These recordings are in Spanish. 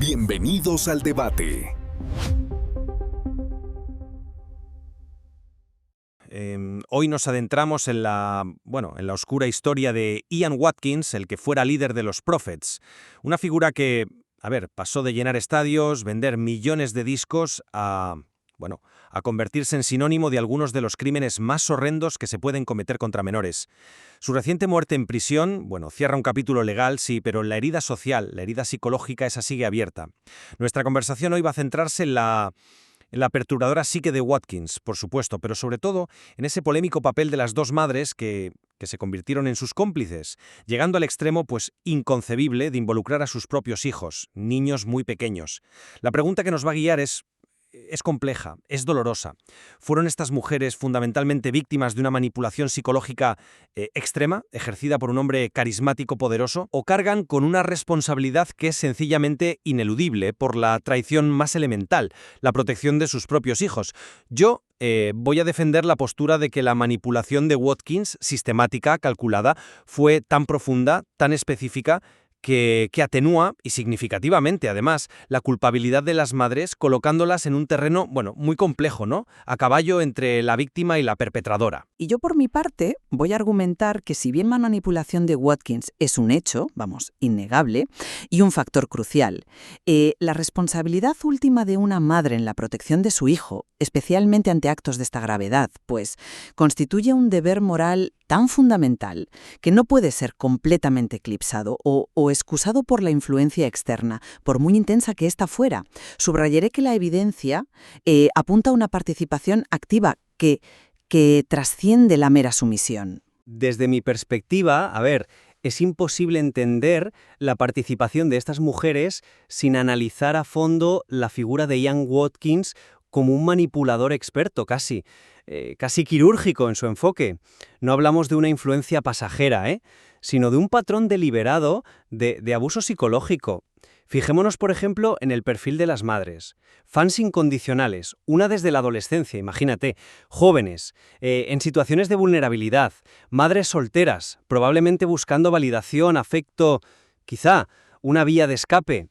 Bienvenidos al debate. Hoy nos adentramos en la oscura historia de Ian Watkins, el que fuera líder de los Prophets. Una figura que, pasó de llenar estadios, vender millones de discos a convertirse en sinónimo de algunos de los crímenes más horrendos que se pueden cometer contra menores. Su reciente muerte en prisión, cierra un capítulo legal, sí, pero la herida social, la herida psicológica, esa sigue abierta. Nuestra conversación hoy va a centrarse en la perturbadora psique de Watkins, por supuesto, pero sobre todo en ese polémico papel de las dos madres que se convirtieron en sus cómplices, llegando al extremo, inconcebible de involucrar a sus propios hijos, niños muy pequeños. La pregunta que nos va a guiar es compleja, es dolorosa. ¿Fueron estas mujeres fundamentalmente víctimas de una manipulación psicológica extrema, ejercida por un hombre carismático poderoso, o cargan con una responsabilidad que es sencillamente ineludible por la traición más elemental, la protección de sus propios hijos? Yo voy a defender la postura de que la manipulación de Watkins, sistemática, calculada, fue tan profunda, tan específica, que atenúa, y significativamente además, la culpabilidad de las madres, colocándolas en un terreno, muy complejo, ¿no? A caballo entre la víctima y la perpetradora. Y yo por mi parte voy a argumentar que si bien la manipulación de Watkins es un hecho, innegable, y un factor crucial, la responsabilidad última de una madre en la protección de su hijo, especialmente ante actos de esta gravedad, constituye un deber moral tan fundamental que no puede ser completamente eclipsado o excusado por la influencia externa, por muy intensa que ésta fuera. Subrayaré que la evidencia apunta a una participación activa que trasciende la mera sumisión. Desde mi perspectiva, es imposible entender la participación de estas mujeres sin analizar a fondo la figura de Ian Watkins como un manipulador experto, casi quirúrgico en su enfoque. No hablamos de una influencia pasajera, sino de un patrón deliberado de abuso psicológico. Fijémonos, por ejemplo, en el perfil de las madres. Fans incondicionales, una desde la adolescencia, imagínate, jóvenes, en situaciones de vulnerabilidad, madres solteras, probablemente buscando validación, afecto, quizá una vía de escape.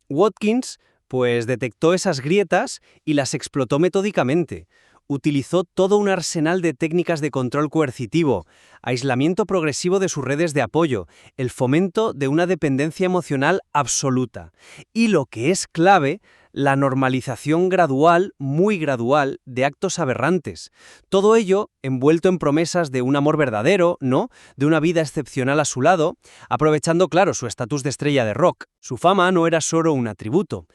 Watkins detectó esas grietas y las explotó metódicamente. Utilizó todo un arsenal de técnicas de control coercitivo, aislamiento progresivo de sus redes de apoyo, el fomento de una dependencia emocional absoluta. Y lo que es clave, la normalización gradual, muy gradual, de actos aberrantes. Todo ello envuelto en promesas de un amor verdadero, ¿no? De una vida excepcional a su lado, aprovechando, claro, su estatus de estrella de rock. Su fama no era solo un atributo,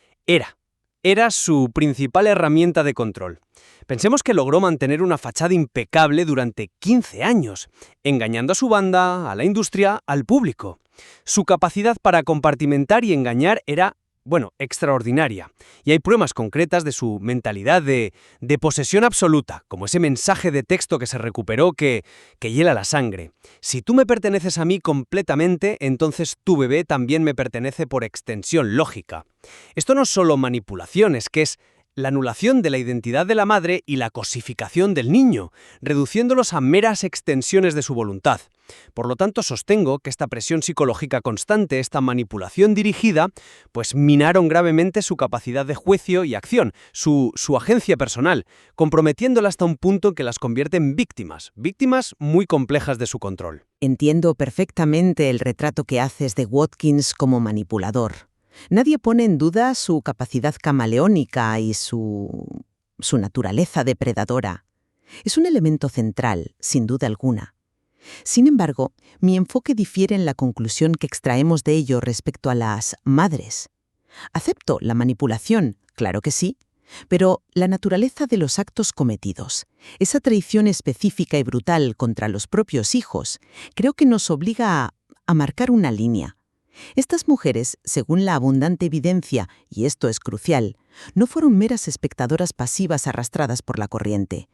era su principal herramienta de control. Pensemos que logró mantener una fachada impecable durante 15 años, engañando a su banda, a la industria, al público. Su capacidad para compartimentar y engañar era, extraordinaria. Y hay pruebas concretas de su mentalidad de posesión absoluta, como ese mensaje de texto que se recuperó que hiela la sangre. Si tú me perteneces a mí completamente, entonces tu bebé también me pertenece por extensión lógica. Esto no es solo manipulación, es que es la anulación de la identidad de la madre y la cosificación del niño, reduciéndolos a meras extensiones de su voluntad. Por lo tanto, sostengo que esta presión psicológica constante, esta manipulación dirigida, minaron gravemente su capacidad de juicio y acción, su agencia personal, comprometiéndola hasta un punto en que las convierte en víctimas muy complejas de su control. Entiendo perfectamente el retrato que haces de Watkins como manipulador. Nadie pone en duda su capacidad camaleónica y su naturaleza depredadora. Es un elemento central, sin duda alguna. Sin embargo, mi enfoque difiere en la conclusión que extraemos de ello respecto a las madres. Acepto la manipulación, claro que sí, pero la naturaleza de los actos cometidos, esa traición específica y brutal contra los propios hijos, creo que nos obliga a marcar una línea. Estas mujeres, según la abundante evidencia, y esto es crucial, no fueron meras espectadoras pasivas arrastradas por la corriente.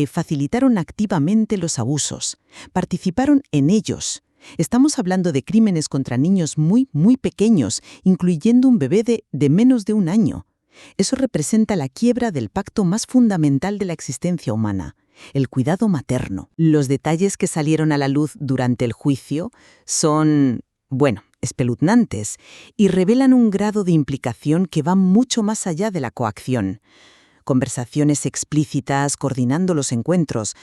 Facilitaron activamente los abusos, participaron en ellos. Estamos hablando de crímenes contra niños muy, muy pequeños, incluyendo un bebé de menos de un año. Eso representa la quiebra del pacto más fundamental de la existencia humana, el cuidado materno. Los detalles que salieron a la luz durante el juicio son bueno, espeluznantes, y revelan un grado de implicación que va mucho más allá de la coacción. Conversaciones explícitas coordinando los encuentros,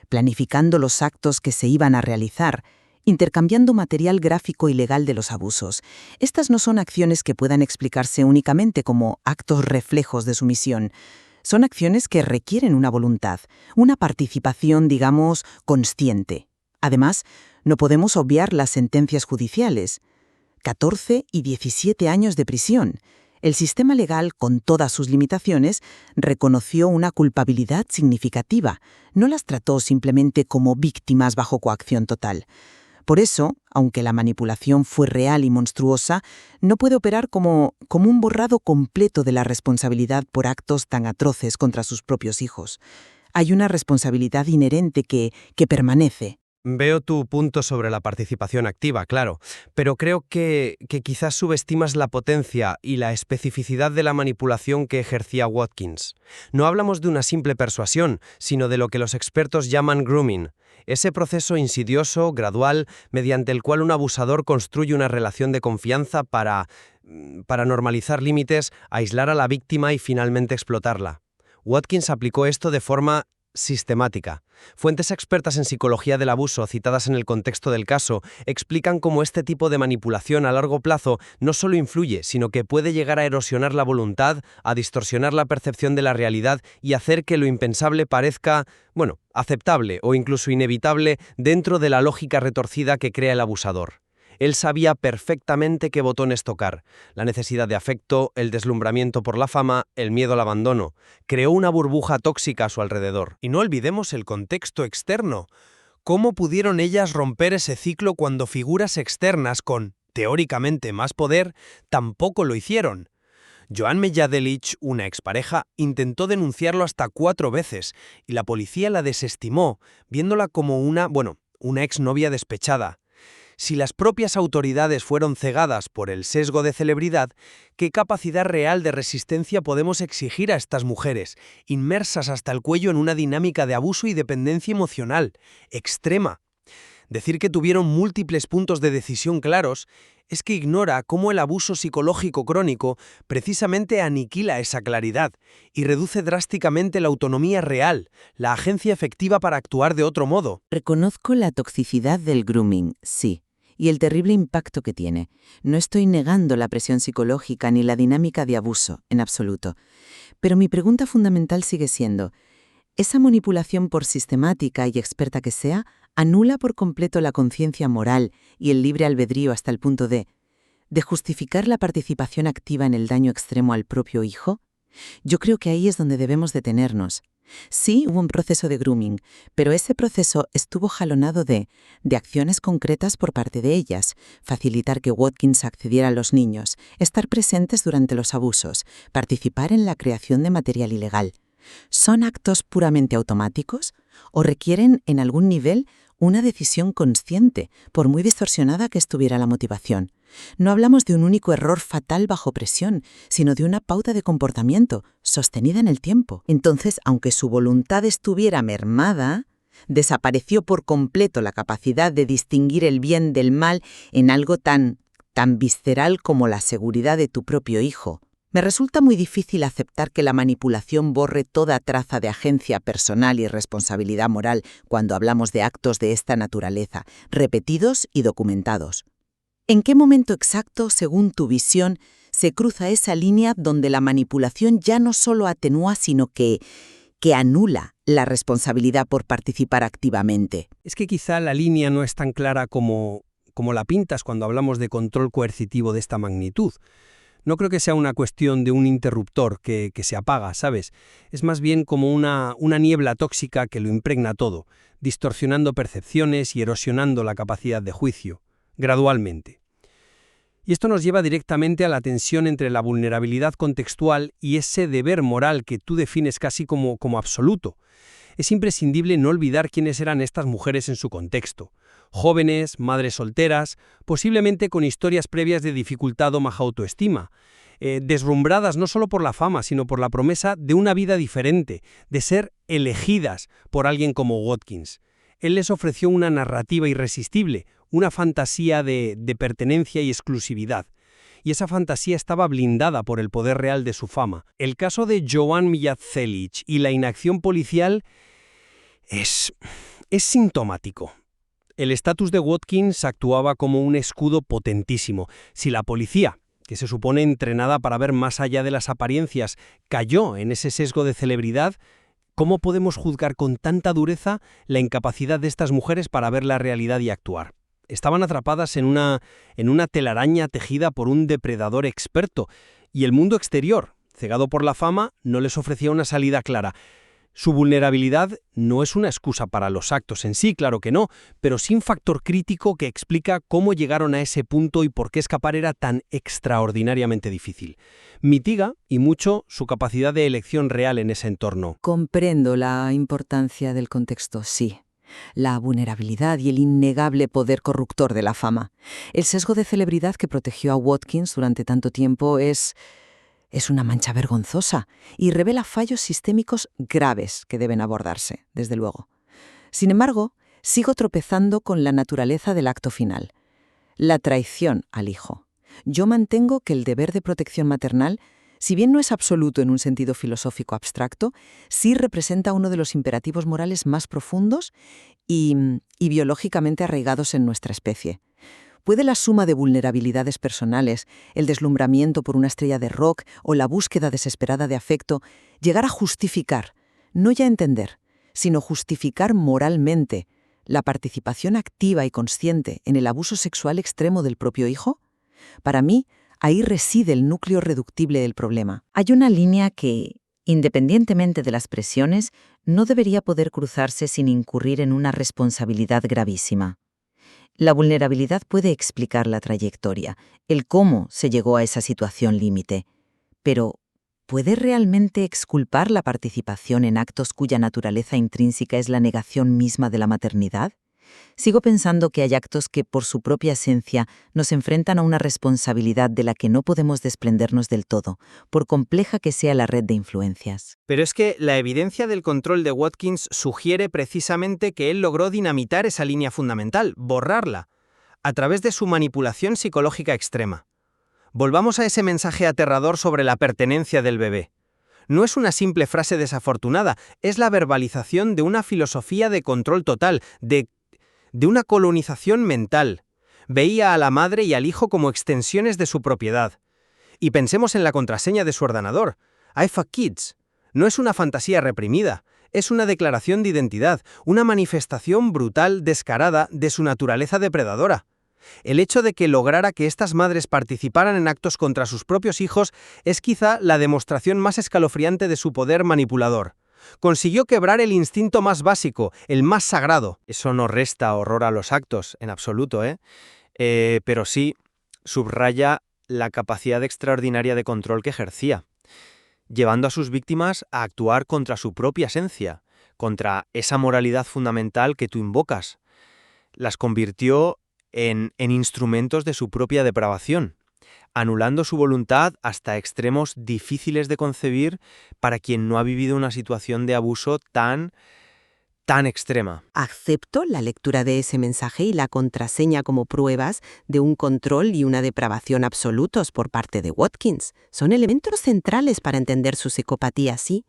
planificando los actos que se iban a realizar, intercambiando material gráfico y legal de los abusos. Estas no son acciones que puedan explicarse únicamente como actos reflejos de sumisión. Son acciones que requieren una voluntad, una participación, digamos, consciente. Además, no podemos obviar las sentencias judiciales. 14 y 17 años de prisión. El sistema legal, con todas sus limitaciones, reconoció una culpabilidad significativa. No las trató simplemente como víctimas bajo coacción total. Por eso, aunque la manipulación fue real y monstruosa, no puede operar como un borrado completo de la responsabilidad por actos tan atroces contra sus propios hijos. Hay una responsabilidad inherente que permanece. Veo tu punto sobre la participación activa, claro, pero creo que quizás subestimas la potencia y la especificidad de la manipulación que ejercía Watkins. No hablamos de una simple persuasión, sino de lo que los expertos llaman grooming, ese proceso insidioso, gradual, mediante el cual un abusador construye una relación de confianza para normalizar límites, aislar a la víctima y finalmente explotarla. Watkins aplicó esto de forma sistemática. Fuentes expertas en psicología del abuso, citadas en el contexto del caso, explican cómo este tipo de manipulación a largo plazo no solo influye, sino que puede llegar a erosionar la voluntad, a distorsionar la percepción de la realidad y hacer que lo impensable parezca, aceptable o incluso inevitable dentro de la lógica retorcida que crea el abusador. Él sabía perfectamente qué botones tocar: la necesidad de afecto, el deslumbramiento por la fama, el miedo al abandono. Creó una burbuja tóxica a su alrededor. Y no olvidemos el contexto externo. ¿Cómo pudieron ellas romper ese ciclo cuando figuras externas con, teóricamente, más poder, tampoco lo hicieron? Joan Mejadelich, una expareja, intentó denunciarlo hasta 4 veces y la policía la desestimó, viéndola como una exnovia despechada. Si las propias autoridades fueron cegadas por el sesgo de celebridad, ¿qué capacidad real de resistencia podemos exigir a estas mujeres, inmersas hasta el cuello en una dinámica de abuso y dependencia emocional, extrema? Decir que tuvieron múltiples puntos de decisión claros es que ignora cómo el abuso psicológico crónico precisamente aniquila esa claridad y reduce drásticamente la autonomía real, la agencia efectiva para actuar de otro modo. Reconozco la toxicidad del grooming, sí, y el terrible impacto que tiene. No estoy negando la presión psicológica ni la dinámica de abuso, en absoluto. Pero mi pregunta fundamental sigue siendo: ¿esa manipulación, por sistemática y experta que sea, anula por completo la conciencia moral y el libre albedrío hasta el punto de justificar la participación activa en el daño extremo al propio hijo? Yo creo que ahí es donde debemos detenernos. Sí, hubo un proceso de grooming, pero ese proceso estuvo jalonado de acciones concretas por parte de ellas: facilitar que Watkins accediera a los niños, estar presentes durante los abusos, participar en la creación de material ilegal. ¿Son actos puramente automáticos o requieren, en algún nivel, una decisión consciente, por muy distorsionada que estuviera la motivación? No hablamos de un único error fatal bajo presión, sino de una pauta de comportamiento sostenida en el tiempo. Entonces, aunque su voluntad estuviera mermada, desapareció por completo la capacidad de distinguir el bien del mal en algo tan visceral como la seguridad de tu propio hijo. Me resulta muy difícil aceptar que la manipulación borre toda traza de agencia personal y responsabilidad moral cuando hablamos de actos de esta naturaleza, repetidos y documentados. ¿En qué momento exacto, según tu visión, se cruza esa línea donde la manipulación ya no solo atenúa, sino que anula la responsabilidad por participar activamente? Es que quizá la línea no es tan clara como la pintas cuando hablamos de control coercitivo de esta magnitud. No creo que sea una cuestión de un interruptor que se apaga, ¿sabes? Es más bien como una niebla tóxica que lo impregna todo, distorsionando percepciones y erosionando la capacidad de juicio, gradualmente. Y esto nos lleva directamente a la tensión entre la vulnerabilidad contextual y ese deber moral que tú defines casi como absoluto. Es imprescindible no olvidar quiénes eran estas mujeres en su contexto. Jóvenes, madres solteras, posiblemente con historias previas de dificultad o baja autoestima, deslumbradas no solo por la fama, sino por la promesa de una vida diferente, de ser elegidas por alguien como Watkins. Él les ofreció una narrativa irresistible, una fantasía de pertenencia y exclusividad. Y esa fantasía estaba blindada por el poder real de su fama. El caso de Joan Mijat-Celich y la inacción policial es sintomático. El estatus de Watkins actuaba como un escudo potentísimo. Si la policía, que se supone entrenada para ver más allá de las apariencias, cayó en ese sesgo de celebridad, ¿cómo podemos juzgar con tanta dureza la incapacidad de estas mujeres para ver la realidad y actuar? Estaban atrapadas en una telaraña tejida por un depredador experto, y el mundo exterior, cegado por la fama, no les ofrecía una salida clara. Su vulnerabilidad no es una excusa para los actos en sí, claro que no, pero sí un factor crítico que explica cómo llegaron a ese punto y por qué escapar era tan extraordinariamente difícil. Mitiga, y mucho, su capacidad de elección real en ese entorno. Comprendo la importancia del contexto, sí. La vulnerabilidad y el innegable poder corruptor de la fama. El sesgo de celebridad que protegió a Watkins durante tanto tiempo es una mancha vergonzosa y revela fallos sistémicos graves que deben abordarse, desde luego. Sin embargo, sigo tropezando con la naturaleza del acto final, la traición al hijo. Yo mantengo que el deber de protección maternal, si bien no es absoluto en un sentido filosófico abstracto, sí representa uno de los imperativos morales más profundos y biológicamente arraigados en nuestra especie. ¿Puede la suma de vulnerabilidades personales, el deslumbramiento por una estrella de rock o la búsqueda desesperada de afecto llegar a justificar, no ya entender, sino justificar moralmente, la participación activa y consciente en el abuso sexual extremo del propio hijo? Para mí, ahí reside el núcleo reductible del problema. Hay una línea que, independientemente de las presiones, no debería poder cruzarse sin incurrir en una responsabilidad gravísima. La vulnerabilidad puede explicar la trayectoria, el cómo se llegó a esa situación límite, pero ¿puede realmente exculpar la participación en actos cuya naturaleza intrínseca es la negación misma de la maternidad? Sigo pensando que hay actos que, por su propia esencia, nos enfrentan a una responsabilidad de la que no podemos desprendernos del todo, por compleja que sea la red de influencias. Pero es que la evidencia del control de Watkins sugiere precisamente que él logró dinamitar esa línea fundamental, borrarla, a través de su manipulación psicológica extrema. Volvamos a ese mensaje aterrador sobre la pertenencia del bebé. No es una simple frase desafortunada, es la verbalización de una filosofía de control total, de una colonización mental. Veía a la madre y al hijo como extensiones de su propiedad. Y pensemos en la contraseña de su ordenador. I fuck kids. No es una fantasía reprimida, es una declaración de identidad, una manifestación brutal, descarada de su naturaleza depredadora. El hecho de que lograra que estas madres participaran en actos contra sus propios hijos es quizá la demostración más escalofriante de su poder manipulador. Consiguió quebrar el instinto más básico, el más sagrado. Eso no resta horror a los actos, en absoluto, pero sí subraya la capacidad extraordinaria de control que ejercía, llevando a sus víctimas a actuar contra su propia esencia, contra esa moralidad fundamental que tú invocas. Las convirtió en instrumentos de su propia depravación, anulando su voluntad hasta extremos difíciles de concebir para quien no ha vivido una situación de abuso tan extrema. Acepto la lectura de ese mensaje y la contraseña como pruebas de un control y una depravación absolutos por parte de Watkins. Son elementos centrales para entender su psicopatía, sí.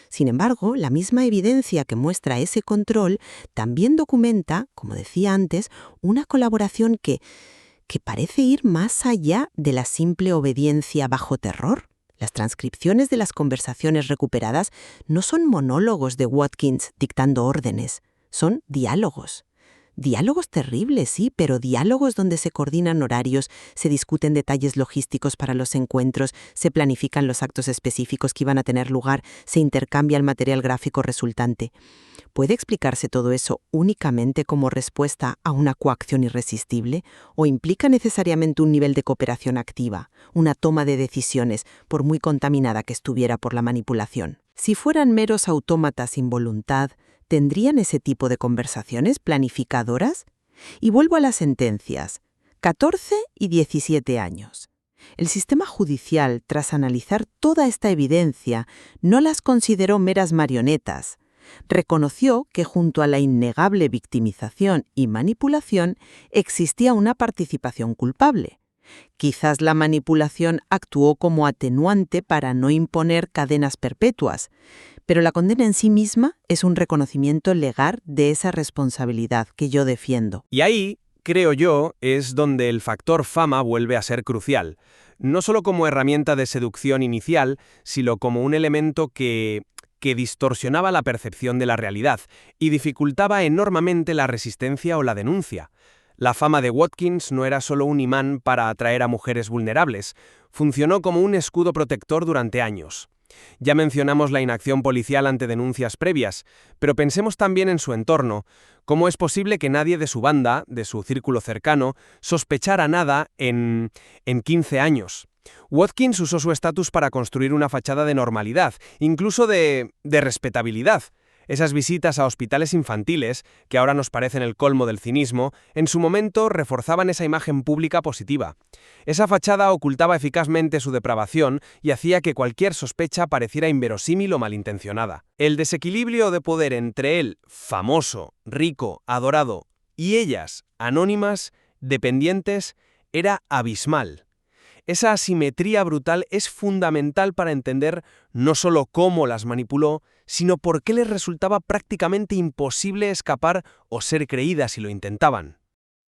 Sin embargo, la misma evidencia que muestra ese control también documenta, como decía antes, una colaboración que parece ir más allá de la simple obediencia bajo terror. Las transcripciones de las conversaciones recuperadas no son monólogos de Watkins dictando órdenes, son diálogos. Diálogos terribles, sí, pero diálogos donde se coordinan horarios, se discuten detalles logísticos para los encuentros, se planifican los actos específicos que iban a tener lugar, se intercambia el material gráfico resultante. ¿Puede explicarse todo eso únicamente como respuesta a una coacción irresistible o implica necesariamente un nivel de cooperación activa, una toma de decisiones, por muy contaminada que estuviera por la manipulación? Si fueran meros autómatas sin voluntad, ¿tendrían ese tipo de conversaciones planificadoras? Y vuelvo a las sentencias. 14 y 17 años. El sistema judicial, tras analizar toda esta evidencia, no las consideró meras marionetas. Reconoció que junto a la innegable victimización y manipulación existía una participación culpable. Quizás la manipulación actuó como atenuante para no imponer cadenas perpetuas, pero la condena en sí misma es un reconocimiento legal de esa responsabilidad que yo defiendo. Y ahí, creo yo, es donde el factor fama vuelve a ser crucial. No solo como herramienta de seducción inicial, sino como un elemento que distorsionaba la percepción de la realidad y dificultaba enormemente la resistencia o la denuncia. La fama de Watkins no era solo un imán para atraer a mujeres vulnerables, funcionó como un escudo protector durante años. Ya mencionamos la inacción policial ante denuncias previas, pero pensemos también en su entorno. ¿Cómo es posible que nadie de su banda, de su círculo cercano, sospechara nada en 15 años? Watkins usó su estatus para construir una fachada de normalidad, incluso de respetabilidad. Esas visitas a hospitales infantiles, que ahora nos parecen el colmo del cinismo, en su momento reforzaban esa imagen pública positiva. Esa fachada ocultaba eficazmente su depravación y hacía que cualquier sospecha pareciera inverosímil o malintencionada. El desequilibrio de poder entre él, famoso, rico, adorado, y ellas, anónimas, dependientes, era abismal. Esa asimetría brutal es fundamental para entender no solo cómo las manipuló, sino por qué les resultaba prácticamente imposible escapar o ser creídas si lo intentaban.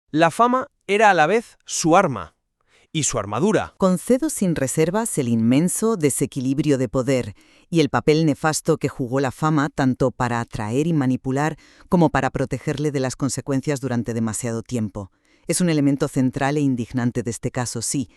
La fama era a la vez su arma y su armadura. Concedo sin reservas el inmenso desequilibrio de poder y el papel nefasto que jugó la fama tanto para atraer y manipular como para protegerle de las consecuencias durante demasiado tiempo. Es un elemento central e indignante de este caso, sí.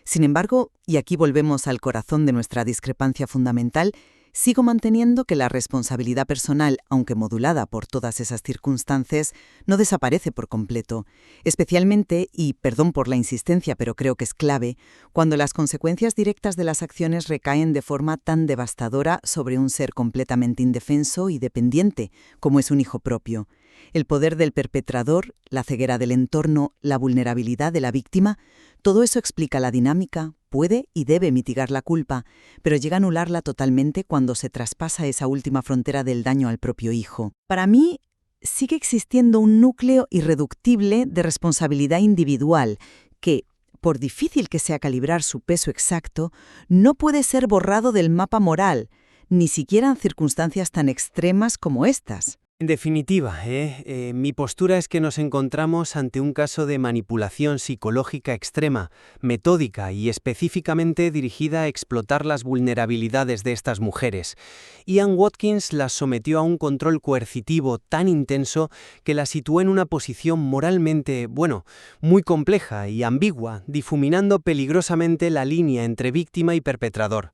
Sin embargo, y aquí volvemos al corazón de nuestra discrepancia fundamental, sigo manteniendo que la responsabilidad personal, aunque modulada por todas esas circunstancias, no desaparece por completo. Especialmente, y perdón por la insistencia, pero creo que es clave, cuando las consecuencias directas de las acciones recaen de forma tan devastadora sobre un ser completamente indefenso y dependiente, como es un hijo propio. El poder del perpetrador, la ceguera del entorno, la vulnerabilidad de la víctima, todo eso explica la dinámica, puede y debe mitigar la culpa, pero llega a anularla totalmente cuando se traspasa esa última frontera del daño al propio hijo. Para mí, sigue existiendo un núcleo irreductible de responsabilidad individual que, por difícil que sea calibrar su peso exacto, no puede ser borrado del mapa moral, ni siquiera en circunstancias tan extremas como estas. En definitiva, mi postura es que nos encontramos ante un caso de manipulación psicológica extrema, metódica y específicamente dirigida a explotar las vulnerabilidades de estas mujeres. Ian Watkins las sometió a un control coercitivo tan intenso que las situó en una posición moralmente, muy compleja y ambigua, difuminando peligrosamente la línea entre víctima y perpetrador.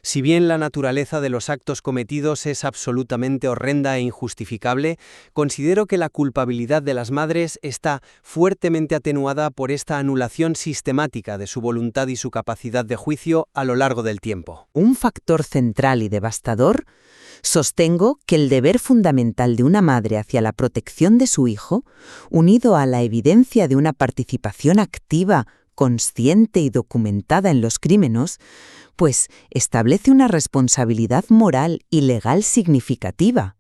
Si bien la naturaleza de los actos cometidos es absolutamente horrenda e injustificable, considero que la culpabilidad de las madres está fuertemente atenuada por esta anulación sistemática de su voluntad y su capacidad de juicio a lo largo del tiempo. Un factor central y devastador, sostengo que el deber fundamental de una madre hacia la protección de su hijo, unido a la evidencia de una participación activa, consciente y documentada en los crímenes, pues establece una responsabilidad moral y legal significativa.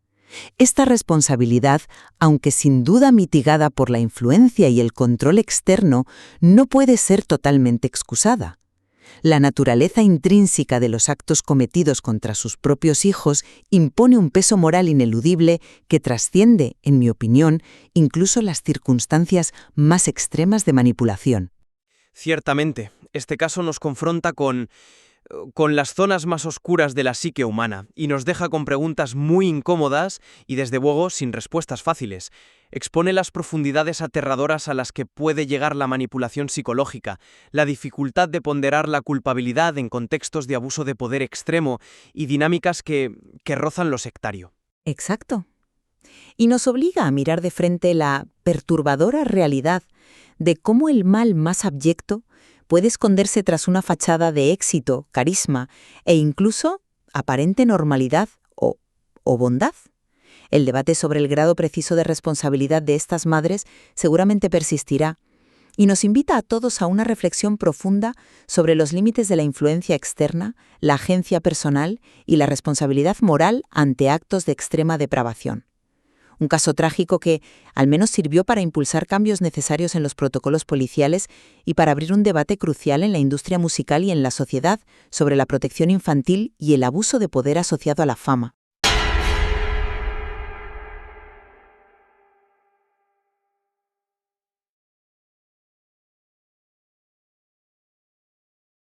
Esta responsabilidad, aunque sin duda mitigada por la influencia y el control externo, no puede ser totalmente excusada. La naturaleza intrínseca de los actos cometidos contra sus propios hijos impone un peso moral ineludible que trasciende, en mi opinión, incluso las circunstancias más extremas de manipulación. Ciertamente, este caso nos confronta con las zonas más oscuras de la psique humana y nos deja con preguntas muy incómodas y desde luego sin respuestas fáciles. Expone las profundidades aterradoras a las que puede llegar la manipulación psicológica, la dificultad de ponderar la culpabilidad en contextos de abuso de poder extremo y dinámicas que rozan lo sectario. Exacto. Y nos obliga a mirar de frente la perturbadora realidad de cómo el mal más abyecto puede esconderse tras una fachada de éxito, carisma e incluso aparente normalidad o bondad. El debate sobre el grado preciso de responsabilidad de estas madres seguramente persistirá, y nos invita a todos a una reflexión profunda sobre los límites de la influencia externa, la agencia personal y la responsabilidad moral ante actos de extrema depravación. Un caso trágico que al menos sirvió para impulsar cambios necesarios en los protocolos policiales y para abrir un debate crucial en la industria musical y en la sociedad sobre la protección infantil y el abuso de poder asociado a la fama.